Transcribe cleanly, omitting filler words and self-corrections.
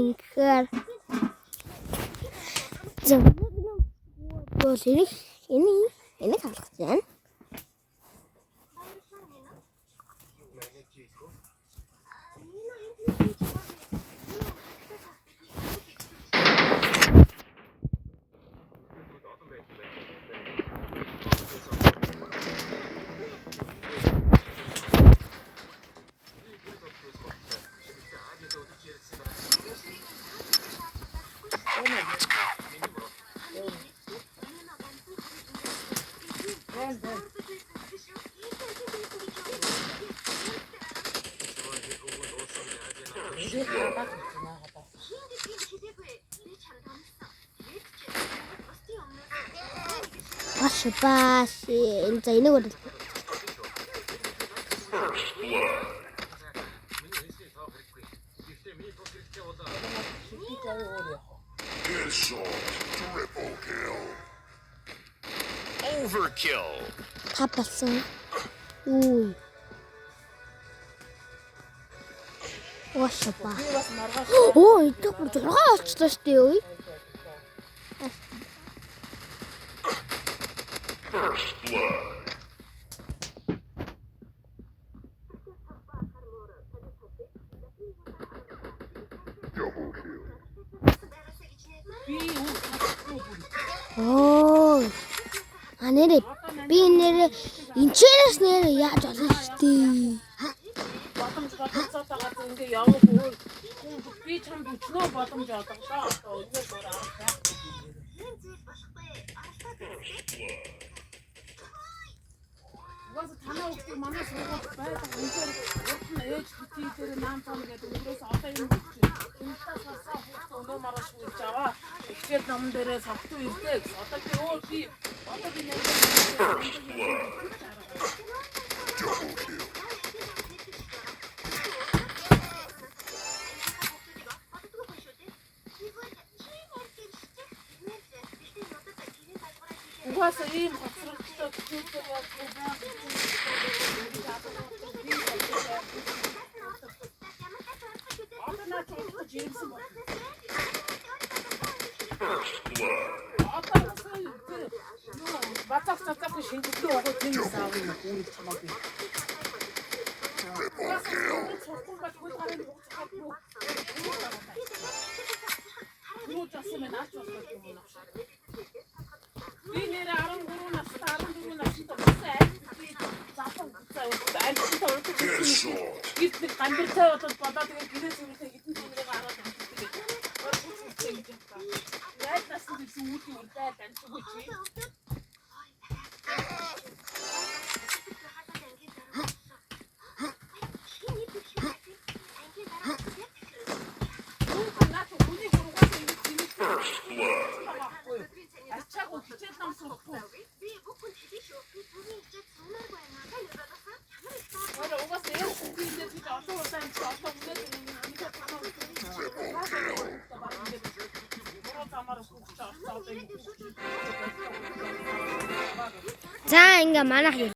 ингээр бол энийг халах чинь. Баш энэ зэнийг үү. Overkill. Tapасан. Үй. Баш. Оо, энэ бүр зургаа олчлаа шүү дээ үй. First blood. Double kill. Оо. Анэрэ би нэрэ инчээрээс нэрэ яаж олно шүү дээ. Батамжгаатаагаа ингээ яваагүй. Би чам бүчнөө батамж олгодлоо. Одоо өнөө бороо. Бас танаа өгдөг манай сургууль байдаг. Үнээр урд нь ээж битий дээр наам цаана гэдэг өнгөрөөс одоо юм гэж. Энэтэй сасаа хөтөө өнөө мараш үлж аваа. Ихгээд ном дээрээ савтуу ирдэг. Одоо би одоо би нэг угаасаа ийм хоцрогдсон зүйлээр яг батцах шинжилгээ өгөх тийм сав юм уу чамаагүй. Би нэр 13 настай 14 настай болсон заасан гит гамбиртай болоод тэгээд гэрээс үүсээ хитэн зүйлийг хараад амтдаг. Яг насны зүйлсүүд үрдээ таньцгүй чи. За ингээ манайх